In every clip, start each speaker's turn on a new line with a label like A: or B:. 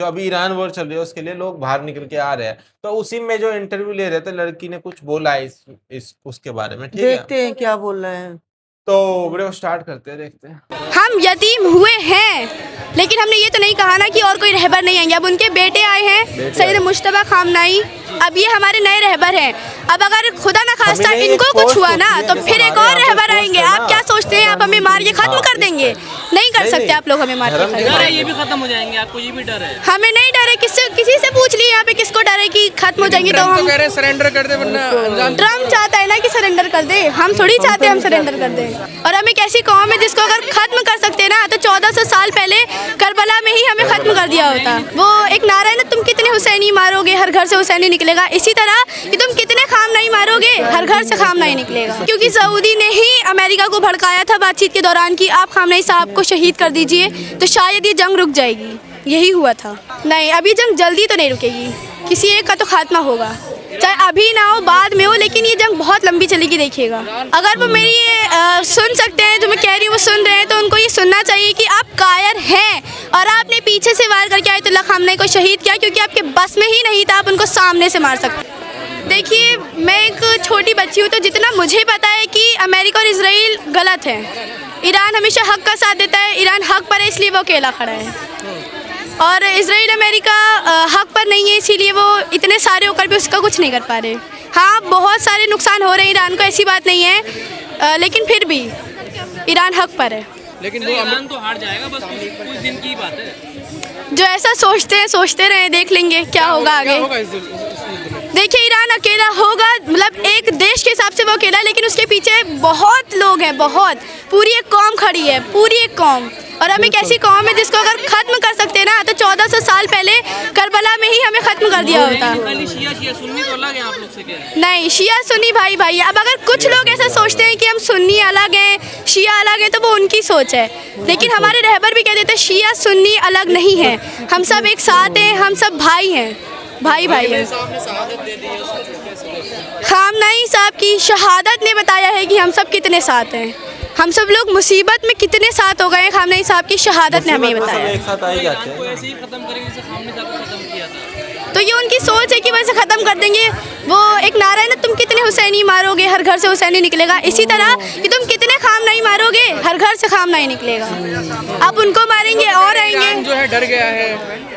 A: जो अभी Iran war चल रही है उसके लिए लोग बाहर निकल के आ रहे हैं, तो उसी में जो इंटरव्यू ले रहे थे लड़की ने कुछ बोला है इस उसके बारे में। ठीक है,
B: देखते हैं क्या बोल रहे हैं।
A: तो वीडियो स्टार्ट करते हैं, देखते हैं।
C: हम यतीम हुए हैं, लेकिन हमने ये तो नहीं कहा ना कि और कोई रहबर नहीं आएंगे। अब उनके बेटे आए हैं, सैयद मुश्तबा खामनाई, अब ये हमारे नए रहबर हैं। अब अगर खुदा ना खास्ता इनको कुछ हुआ ना तो फिर एक और रहबर आएंगे। आप क्या सोचते हैं आप हमें मार के खत्म कर देंगे? नहीं कर सकते आप लोग हमें मार के खत्म।
D: ये भी खत्म हो जाएंगे, आपको ये भी डर है?
C: हमें नहीं डर है, किसी से पूछ लिए यहाँ पे किसको डर है कि खत्म हो जाएंगे? तो हम
D: कह रहे हैं सरेंडर कर दे, वरना
C: ट्रम्प चाहता है ना कि सरेंडर कर दे, हम थोड़ी चाहते हैं हम सरेंडर कर दे। और हम एक ऐसी कौम है जिसको अगर खत्म कर सकते हैं ना तो 1400 साल पहले करबला में ही हमें खत्म कर दिया होता। वो एक नारा है ना, तुम कितने हुसैनी मारोगे हर घर से हुसैनी निकलेगा। इसी तरह कि तुम कितने खामनाई मारोगे हर घर से खामनाई निकलेगा। क्योंकि सऊदी ने ही अमेरिका को भड़काया था बातचीत के दौरान कि आप खामनाई साहब को शहीद कर दीजिए तो शायद ये जंग रुक जाएगी। यही हुआ था। नहीं, अभी जंग जल्दी तो नहीं रुकेगी, किसी एक का तो खात्मा होगा, चाहे अभी ना हो बाद में हो, लेकिन ये जंग बहुत लंबी चलेगी। देखिएगा, अगर वो मेरी ये सुन सकते हैं जो मैं कह रही हूँ, वो सुन रहे हैं, तो उनको ये सुनना चाहिए कि आप कायर हैं और आपने पीछे से वार करके आयतुल्लाह खामनेई को शहीद किया क्योंकि आपके बस में ही नहीं था आप उनको सामने से मार सकते। देखिए, मैं एक छोटी बच्ची हूँ, तो जितना मुझे पता है कि अमेरिका और इजराइल गलत है। ईरान हमेशा हक का साथ देता है, ईरान हक पर है इसलिए वो अकेला खड़ा है, और इजराइल अमेरिका हक पर नहीं है इसीलिए वो इतने सारे होकर भी उसका कुछ नहीं कर पा रहे। हाँ, बहुत सारे नुकसान हो रहे हैं ईरान को, ऐसी बात नहीं है, लेकिन फिर भी ईरान हक पर है।
D: लेकिन वो ईरान तो हार जाएगा, बस कुछ दिन की बात है।
C: जो ऐसा सोचते हैं सोचते रहे, देख लेंगे क्या होगा आगे। देखिए, ईरान अकेला होगा, मतलब एक देश के हिसाब से वो अकेला, लेकिन उसके पीछे बहुत लोग हैं, बहुत, पूरी एक कौम खड़ी है, पूरी एक कौम। और हम एक ऐसी कौम है जिसको अगर खत्म कर सकते हैं ना तो 1400 साल पहले करबला में ही हमें खत्म कर दिया होता।
D: शिया सुन्नी तो अलग है आप लोग से, क्या है?
C: नहीं, शिया सुन्नी भाई भाई। अब अगर कुछ लोग ऐसा सोचते हैं कि हम सुन्नी अलग हैं, शिया अलग है, तो वो उनकी सोच है, लेकिन हमारे रहबर भी कह देते हैं शिया सुन्नी अलग नहीं है, हम सब एक साथ हैं, हम सब भाई हैं, भाई भाई हैं। खामनाई साहब की शहादत ने बताया है कि हम सब कितने साथ हैं, हम सब लोग मुसीबत में कितने साथ हो गए हैं। खामनाई साहब की शहादत ने हमें बताया।
A: एक साथ आ ही जाते हैं।
D: ऐसे ही खत्म करेंगे जैसे खामनाई साहब को खत्म किया था।
C: तो ये उनकी सोच है कि वैसे ख़त्म कर देंगे। वो एक नारा है ना, तुम कितने हुसैनी मारोगे हर घर से हुसैनी निकलेगा। इसी तरह कि तुम कितने खामनाई मारोगे हर घर से खामनाई निकलेगा। अब उनको मारेंगे और आएंगे।
D: जो है डर गया है।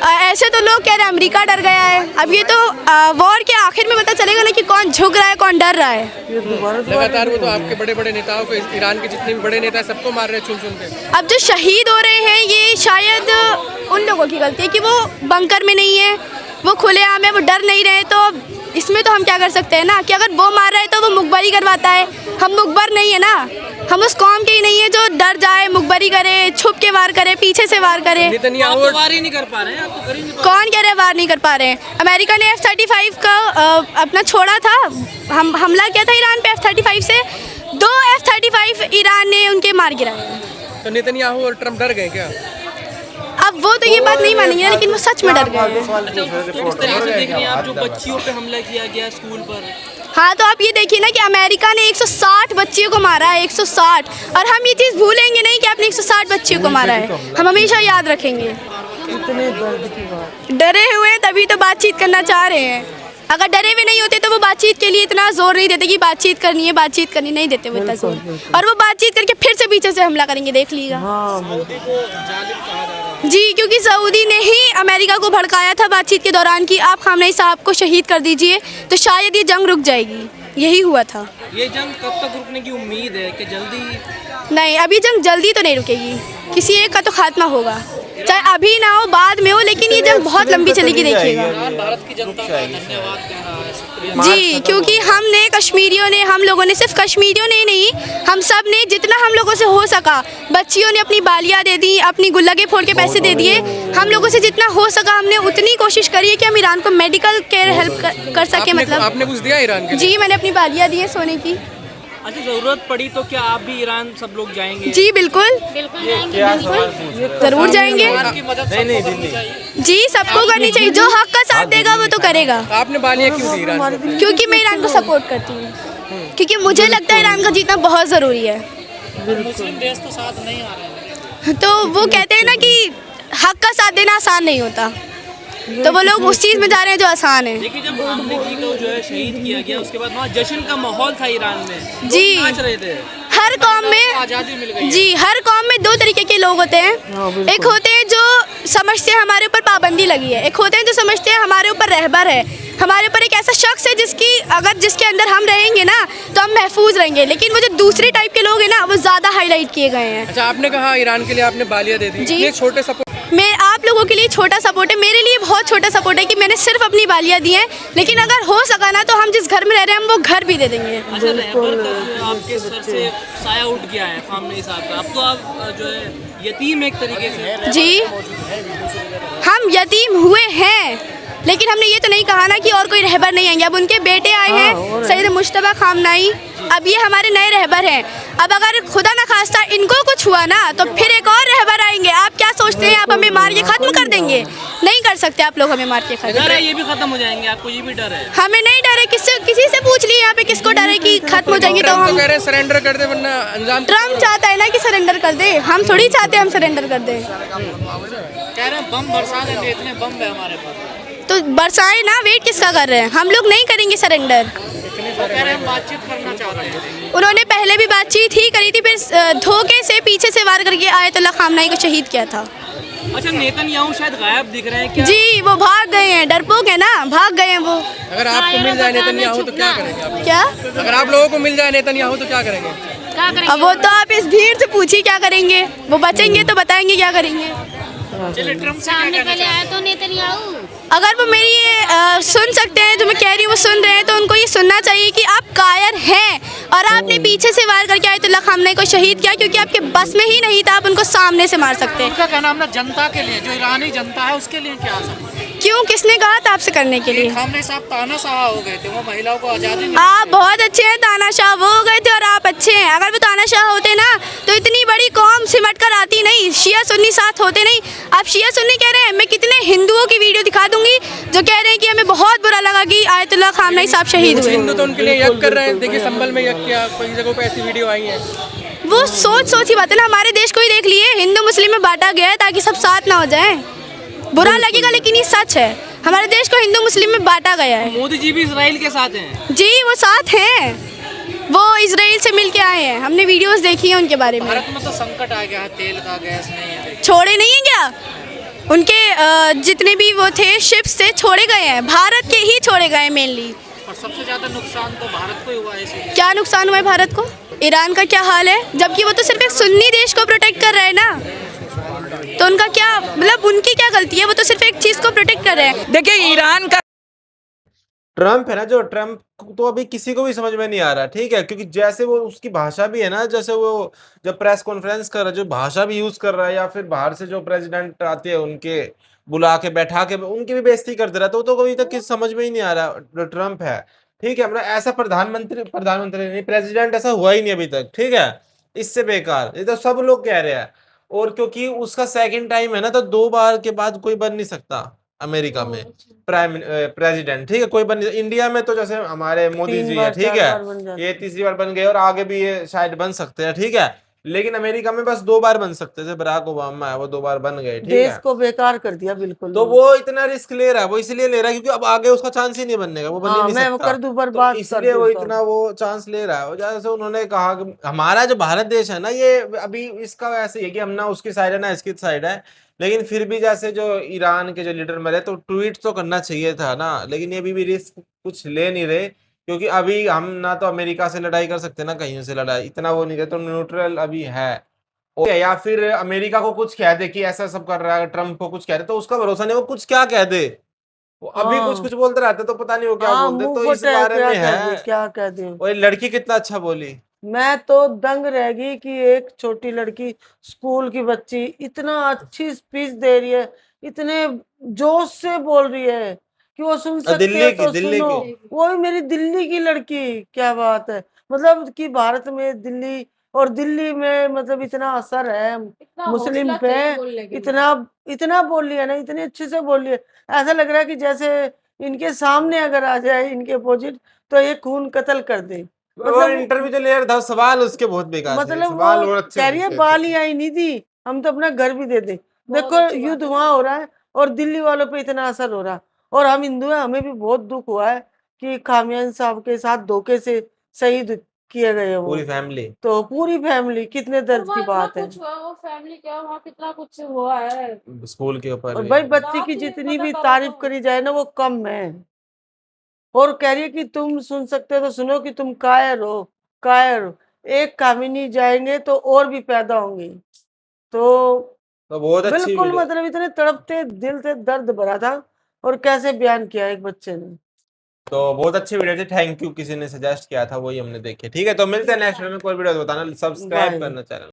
C: ऐसे तो लोग कह रहे हैं अमेरिका डर गया है। अब ये तो वॉर के आखिर में पता चलेगा ना कि कौन झुक रहा है कौन डर रहा है।
D: लगातार वो तो आपके बड़े बड़े नेताओं को, ईरान के जितने भी बड़े नेता हैं सबको मार रहे हैं चुन चुन के।
C: अब जो शहीद हो रहे हैं ये शायद उन लोगों की गलती है कि वो बंकर में नहीं है, वो खुलेआम है, वो डर नहीं रहे। तो इसमें तो हम क्या कर सकते हैं ना कि अगर वो मार रहा है तो वो मुखबरी करवाता है। हम मुखबर नहीं है ना, हम उस कौम के ही नहीं है जो डर जाए, मुखबरी करे, छुप के वार करे, पीछे से वार करे।
D: नेतन्याहू वार ही नहीं कर पा रहे हैं, आप तो करेंगे।
C: कौन कह रहे हैं वार नहीं कर पा रहे हैं? अमेरिका ने F-35 का अपना छोड़ा था, हम हमला किया था ईरान पे F-35 से। 2 F-35 ईरान ने उनके मार गिराए।
D: तो नेतन्याहू और ट्रम्प डर गए क्या?
C: अब वो तो ये बात नहीं मानेंगे, लेकिन वो सच में डर गए।
D: तो किस तरीके से देख रहे हैं आप जो बच्चियों पे हमला किया गया स्कूल पर?
C: हाँ, तो आप ये देखिए ना कि अमेरिका ने 160 बच्चियों को मारा है, 160। और हम ये चीज़ भूलेंगे नहीं कि आपने 160 बच्चियों को मारा है, हम हमेशा याद रखेंगे। डरे हुए तभी तो बातचीत करना चाह रहे हैं। अगर डरे हुए नहीं होते तो वो बातचीत के लिए इतना जोर नहीं देते कि बातचीत करनी है, बातचीत करनी नहीं देते वो इतना जोर। और वो बातचीत करके फिर से पीछे से हमला करेंगे, देख लीजिएगा। जी, क्योंकि सऊदी ने ही अमेरिका को भड़काया था बातचीत के दौरान कि आप खामनेई साहब को शहीद कर दीजिए तो शायद ये जंग रुक जाएगी। यही हुआ था।
D: ये जंग कब तक रुकने की उम्मीद है कि जल्दी?
C: नहीं, अभी जंग जल्दी तो नहीं रुकेगी, किसी एक का तो खात्मा होगा, चाहे अभी ना हो बाद में हो, लेकिन ये जंग बहुत लंबी चलेगी। देखिएगा,
D: भारत की जनता का धन्यवाद कह रहा है।
C: जी, क्योंकि हमने कश्मीरियों ने, हम लोगों ने, सिर्फ कश्मीरियों ने नहीं, हम सब ने जितना हम लोगों से हो सका, बच्चियों ने अपनी बालियाँ दे दी, अपनी गुल्लके फोड़ के पैसे दे दिए। हम लोगों से जितना हो सका हमने उतनी कोशिश करी है कि हम ईरान को मेडिकल केयर हेल्प कर सके। मतलब
D: आपने कुछ दिया ईरान के?
C: जी, मैंने अपनी बालियाँ दी है सोने की।
D: अच्छा, जरूरत पड़ी तो क्या आप भी ईरान सब लोग जाएंगे?
C: जी बिल्कुल, जरूर जाएंगे। जी, सबको करनी चाहिए, जो हक का साथ देगा वो तो करेगा।
D: आपने बालियाँ क्यों दी ईरान को?
C: क्योंकि मैं ईरान को सपोर्ट करती हूँ, क्योंकि मुझे लगता है ईरान का जीतना बहुत ज़रूरी है।
D: मुस्लिम देश तो साथ नहीं आ रहे हैं।
C: तो वो कहते हैं ना कि हक का साथ देना आसान नहीं होता, तो वो लोग उस चीज़ में जा रहे हैं जो आसान है।
B: देखिए जब खामनेई को जो है शहीद किया गया उसके बाद वहाँ जश्न का माहौल था ईरान में,
C: जी।
B: लोग नाच रहे थे,
C: हर कौम में
B: आज़ादी मिल गई है।
C: जी, हर कौम में दो तरीके के लोग होते हैं। एक होते हैं जो समझते हैं हमारे ऊपर पाबंदी लगी है, एक होते हैं जो समझते हैं हमारे ऊपर रहबर है, हमारे ऊपर एक ऐसा शख्स है जिसके अंदर हम रहेंगे ना तो हम महफूज रहेंगे। लेकिन वो जो दूसरे टाइप के लोग हैं ना वो ज़्यादा हाईलाइट किए गए हैं।
D: अच्छा, आपने कहा ईरान के लिए आपने बालियां दे दी,
C: जी।
D: ये छोटे सपोर्ट
C: मैं आप लोगों के लिए छोटा सपोर्ट है, मेरे लिए बहुत छोटा सपोर्ट है कि मैंने सिर्फ अपनी बालियाँ दी हैं। लेकिन अगर हो सका ना तो हम जिस घर में रह रहे हैं हम वो घर भी दे देंगे।
B: अच्छा, रहबर का जो आपके सर से साया उठ गया है खामनेई साहब का, अब तो आप जो है यतीम एक तरीके से।
C: जी, हम यतीम हुए हैं, लेकिन हमने ये तो नहीं कहा ना कि और कोई रहबर नहीं आएंगे। अब उनके बेटे आए हैं सैयद मुश्तबा खामनेई, अब ये हमारे नए रहबर हैं। अब अगर खुदा न खास्ता इनको कुछ हुआ ना तो फिर एक और रहबर आएंगे। आप क्या सोचते हैं आप हमें मार के ख़त्म कर देंगे? नहीं कर सकते आप लोग हमें मार के
B: डर
C: ख़त्म।
B: है ये भी खत्म हो जाएंगे, आपको ये भी डर है?
C: हमें नहीं डर है, किसी से पूछ लिए यहाँ पे किसको डर है कि खत्म हो जाएंगे? तो
D: ट्रम्प तो
C: हम
D: कह रहे हैं सरेंडर कर दे वरना अंजाम।
C: ट्रम्प चाहता है ना कि सरेंडर कर दे, हम थोड़ी चाहते हैं हम सरेंडर कर दें।
B: कह रहे हैं बम बरसा देंगे, इतने बम है हमारे पास।
C: तो बरसाए ना, वेट किसका कर रहे हैं? हम लोग नहीं करेंगे सरेंडर।
B: कह रहे हैं हम बातचीत करना चाहते हैं।
C: उन्होंने पहले भी बातचीत ही करी थी, फिर धोखे से पीछे से वार करके आयतुल्लाह खामनेई को शहीद किया था।
B: अच्छा, नेतन्याहू शायद गायब दिख रहे हैं क्या?
C: जी, वो भाग गए हैं, डरपोक है ना, भाग गए हैं वो।
D: अगर आपको मिल जाए नेतन्याहू तो क्या करेंगे आप?
C: क्या?
D: अगर आप लोगों को मिल जाए नेतन्याहू तो क्या करेंगे?
C: अब वो तो आप इस भीड़ से पूछिए क्या करेंगे, वो बचेंगे तो बताएंगे क्या करेंगे।
B: चलिए, ट्रम्प से क्या
E: सामने
B: कहना
E: पहले
B: चाहते
E: आया तो नेतन्याहू।
C: अगर वो मेरी ये सुन सकते हैं जो मैं कह रही हूँ, वो सुन रहे हैं, तो उनको ये सुनना चाहिए कि आप कायर हैं और आपने पीछे से वार करके आयतुल्लाह खामनेई को शहीद किया, क्योंकि आपके बस में ही नहीं था आप उनको सामने से मार सकते हैं।
B: उनका कहना हमने जनता के लिए, जो ईरानी जनता है उसके लिए क्या सकते?
C: क्यों, किसने कहा था आपसे करने के लिए?
B: खामनेई साहब तानाशाह हो गए थे, वो महिलाओं को आज़ादी नहीं।
C: आप बहुत अच्छे हैं, तानाशाह वो हो गए थे और आप अच्छे हैं। अगर वो तानाशाह होते ना तो इतनी बड़ी कौम सिमट कर आती नहीं, शिया सुन्नी साथ होते नहीं। आप शिया सुन्नी कह रहे हैं, मैं कितने हिंदुओं की वीडियो दिखा दूंगी जो कह रहे हैं कि हमें बहुत बुरा लगा कि आयतुल्लाह खामनेई साहब शहीद हुए।
D: हिंदू तो उनके लिए यज्ञ कर रहे हैं, देखिए संभल में यज्ञ किया, कई जगहों पे ऐसी वीडियो आई है।
C: वो सोच ही बात है ना, हमारे देश को ही देख लिए, हिंदू मुस्लिम में बांटा गया है ताकि सब साथ ना हो जाए। बुरा लगेगा लेकिन ये सच है, हमारे देश को हिंदू मुस्लिम में बांटा गया है।
B: मोदी जी भी इसराइल के साथ हैं।
C: जी, वो साथ हैं, वो इजराइल से मिल के आए हैं, हमने वीडियोस देखी हैं उनके बारे में।
B: भारत में तो संकट आ गया है, तेल का, गैस नहीं है।
C: छोड़े नहीं है क्या? उनके जितने भी वो थे शिप्स थे छोड़े गए हैं, भारत के ही छोड़े गए हैं मेनली।
B: और सबसे ज्यादा नुकसान तो भारत को ही हुआ है इसीलिए।
C: क्या नुकसान हुआ है भारत को? ईरान का क्या हाल है, जबकि वो तो सिर्फ एक सुन्नी देश को प्रोटेक्ट कर रहे हैं ना, तो उनका क्या मतलब, उनकी क्या गलती है? वो तो सिर्फ एक चीज को प्रोटेक्ट कर रहे हैं।
F: देखिए ईरान का
A: ट्रम्प है ना, जो ट्रम्प तो अभी किसी को भी समझ में नहीं आ रहा, ठीक है, क्योंकि जैसे वो उसकी भाषा भी है ना, जैसे वो जब प्रेस कॉन्फ्रेंस कर रहा है जो भाषा भी यूज कर रहा है, या फिर बाहर से जो प्रेसिडेंट आते हैं उनके बुला के बैठा के उनकी भी बेइज्जती करते रहता है, तो अभी तक किसी समझ में ही नहीं आ रहा जो ट्रम्प है, ठीक है। मतलब ऐसा प्रधानमंत्री नहीं, प्रेसिडेंट ऐसा हुआ ही नहीं अभी तक, ठीक है। इससे बेकार ये तो सब लोग कह रहे हैं, और क्योंकि उसका सेकंड टाइम है ना, तो 2 बार के बाद कोई बन नहीं सकता अमेरिका में प्रेसिडेंट, ठीक है, कोई बन नहीं। इंडिया में तो जैसे हमारे मोदी जी है, ठीक है, ये तीसरी बार बन गए और आगे भी ये शायद बन सकते हैं, ठीक है। लेकिन अमेरिका में बस 2 बार बन सकते थे, बराक ओबामा है वो 2 बार बन गए, ठीक है।
F: देश को बेकार कर दिया बिल्कुल।
A: तो वो इतना रिस्क ले रहा है, वो इसलिए ले रहा है क्योंकि अब आगे उसका चांस ही नहीं बनने का, वो बन ही नहीं
F: मैं
A: सकता,
F: कर दूं बर्बाद,
A: तो इसलिए वो इतना वो चांस ले रहा है। जैसे उन्होंने कहा कि हमारा जो भारत देश है ना, ये अभी इसका वैसे ही है कि हम ना उसकी साइड है ना इसकी साइड है, लेकिन फिर भी जैसे जो ईरान के जो लीडर मरे तो ट्वीट तो करना चाहिए था ना, लेकिन ये भी रिस्क कुछ ले नहीं रहे, क्योंकि अभी हम ना तो अमेरिका से लड़ाई कर सकते ना कहीं से लड़ाई, इतना वो नहीं करते, तो न्यूट्रल अभी है। या फिर अमेरिका को कुछ कह दे कि ऐसा सब कर रहा है, ट्रम्प को कुछ कह दे, तो उसका भरोसा नहीं, वो कुछ क्या कह दे, वो अभी कुछ बोलते रहते, तो पता नहीं वो क्या बोलते, तो इस बारे में है
F: क्या कह दे।
A: वो लड़की कितना अच्छा बोली,
F: मैं तो दंग रह गई कि एक छोटी लड़की स्कूल की बच्ची इतना अच्छी स्पीच दे रही है, इतने जोश से बोल रही है कि वो सुन सकते हैं तो सुनो। वो भी मेरी दिल्ली की लड़की, क्या बात है, मतलब कि भारत में दिल्ली और दिल्ली में मतलब इतना असर है मुस्लिम पे, इतना बोल लिया ना, इतने अच्छे से बोल लिया, ऐसा लग रहा है कि जैसे इनके सामने अगर आ जाए इनके अपोजिट तो ये खून कत्ल कर दे।
A: मतलब इंटरव्यू जो ले रहा था सवाल उसके बहुत बेकार थे,
F: मतलब
A: सवाल
F: वो
A: और अच्छे
F: कह रही है बाल ही आई नहीं थी, हम तो अपना घर भी दे दे। देखो युद्ध वहां हो रहा है और दिल्ली वालों पे इतना असर हो रहा है, और हम हिंदू हैं, हमें भी बहुत दुख हुआ है कि कामयान साहब के साथ धोखे से शहीद किए गए वो।
A: पूरी फैमिली।
F: तो पूरी फैमिली, कितने दर्द की बात है।
E: कुछ हुआ वो फैमिली क्या वहाँ कितना कुछ हुआ है।
A: स्कूल के ऊपर
F: और
A: भी।
F: भाई बच्चे
E: बाप
F: की
E: रे,
F: जितनी
E: पता
F: भी
E: करो
F: तारीफ
E: तो।
F: करी जाए ना वो कम है। और कह रही है कि तुम सुन सकते हो तो सुनो कि तुम कायर हो, कायर हो। एक कामिनी जाएंगे तो और भी पैदा होंगी। तो
A: तो बहुत अच्छी
F: बिल्कुल
A: वीडियो।
F: मतलब इतने तड़पते दिल से दर्द भरा था, और कैसे बयान किया एक बच्चे ने।
A: तो बहुत अच्छी वीडियो थी, थैंक यू। किसी ने सजेस्ट किया था, वही हमने देखी। ठीक है, तो मिलते हैं नेक्स्ट वीडियो में। कोई वीडियो बताना, सब्सक्राइब
F: बाय।
A: करना चैनल।